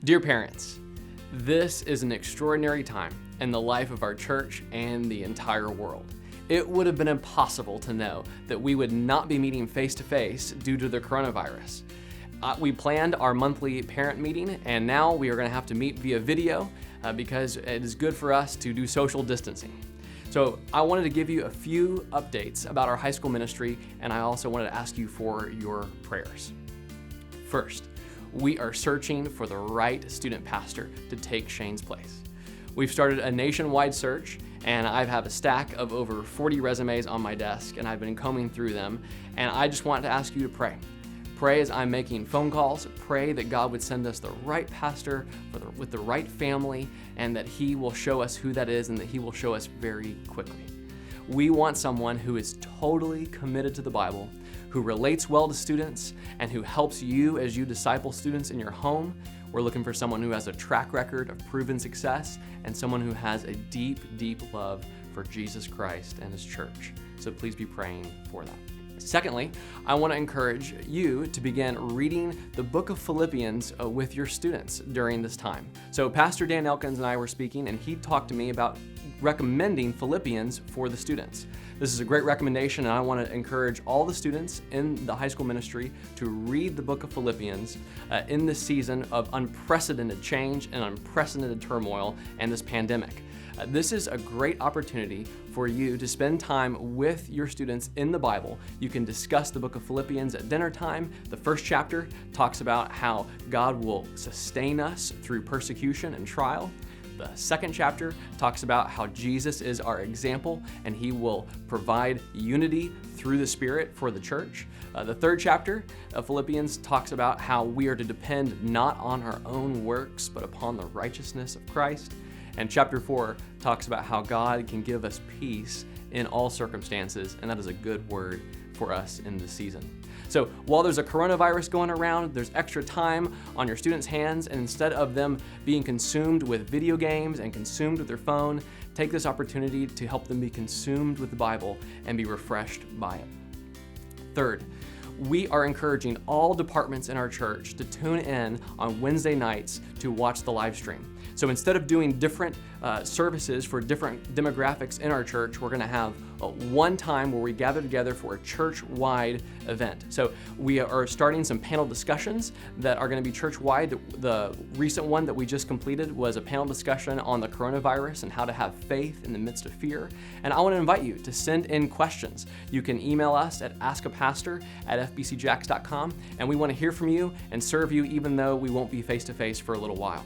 Dear parents, this is an extraordinary time in the life of our church and the entire world. It would have been impossible to know that we would not be meeting face-to-face due to the coronavirus. We planned our monthly parent meeting, and now we are going to have to meet via video because it is good for us to do social distancing. So I wanted to give you a few updates about our high school ministry, and I also wanted to ask you for your prayers. First, we are searching for the right student pastor to take Shane's place. We've started a nationwide search, and I have a stack of over 40 resumes on my desk, and I've been combing through them, and I just want to ask you to pray. Pray as I'm making phone calls. Pray that God would send us the right pastor with the right family, and that He will show us who that is, and that He will show us very quickly. We want someone who is totally committed to the Bible, who relates well to students, and who helps you as you disciple students in your home. We're looking for someone who has a track record of proven success and someone who has a deep, deep love for Jesus Christ and His church. So please be praying for that. Secondly, I want to encourage you to begin reading the book of Philippians with your students during this time. So Pastor Dan Elkins and I were speaking, and he talked to me about recommending Philippians for the students. This is a great recommendation, and I want to encourage all the students in the high school ministry to read the book of Philippians in this season of unprecedented change and unprecedented turmoil and this pandemic. This is a great opportunity for you to spend time with your students in the Bible. You can discuss the book of Philippians at dinner time. The first chapter talks about how God will sustain us through persecution and trial. The second chapter talks about how Jesus is our example and He will provide unity through the Spirit for the church. The third chapter of Philippians talks about how we are to depend not on our own works, but upon the righteousness of Christ. And chapter 4 talks about how God can give us peace in all circumstances, and that is a good word for us in this season. So while there's a coronavirus going around, there's extra time on your students' hands, and instead of them being consumed with video games and consumed with their phone, take this opportunity to help them be consumed with the Bible and be refreshed by it. Third, we are encouraging all departments in our church to tune in on Wednesday nights to watch the live stream. So instead of doing different services for different demographics in our church, we're going to have one time where we gather together for a church-wide event. So we are starting some panel discussions that are going to be church-wide. The recent one that we just completed was a panel discussion on the coronavirus and how to have faith in the midst of fear. And I want to invite you to send in questions. You can email us at askapastor@fbcjax.com, and we want to hear from you and serve you even though we won't be face-to-face for a little while.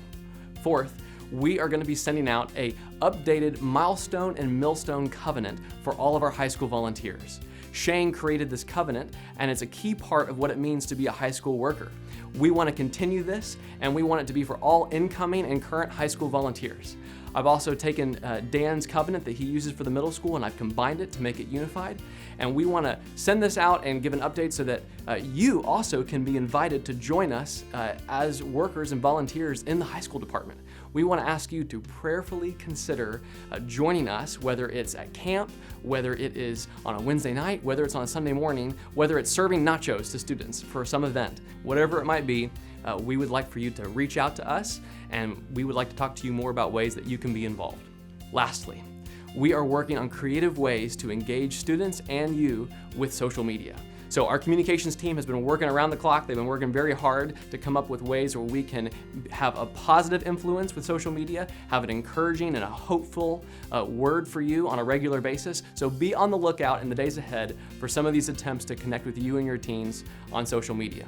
Fourth, we are going to be sending out a updated milestone and millstone covenant for all of our high school volunteers. Shane created this covenant, and it's a key part of what it means to be a high school worker. We want to continue this, and we want it to be for all incoming and current high school volunteers. I've also taken Dan's covenant that he uses for the middle school, and I've combined it to make it unified. And we want to send this out and give an update so that you also can be invited to join us as workers and volunteers in the high school department. We want to ask you to prayerfully consider joining us, whether it's at camp, whether it is on a Wednesday night, whether it's on a Sunday morning, whether it's serving nachos to students for some event, whatever it might be. We would like for you to reach out to us, and we would like to talk to you more about ways that you can be involved. Lastly, we are working on creative ways to engage students and you with social media. So our communications team has been working around the clock. They've been working very hard to come up with ways where we can have a positive influence with social media, have an encouraging and a hopeful word for you on a regular basis. So be on the lookout in the days ahead for some of these attempts to connect with you and your teens on social media.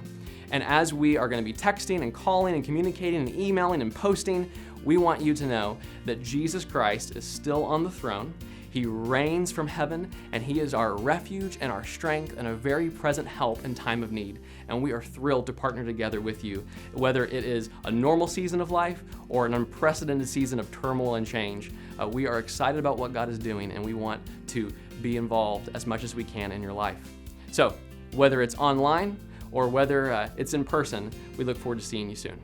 And as we are going to be texting and calling and communicating and emailing and posting, we want you to know that Jesus Christ is still on the throne. He reigns from heaven, and He is our refuge and our strength and a very present help in time of need. And we are thrilled to partner together with you, whether it is a normal season of life or an unprecedented season of turmoil and change. We are excited about what God is doing, and we want to be involved as much as we can in your life. So whether it's online or whether it's in person, we look forward to seeing you soon.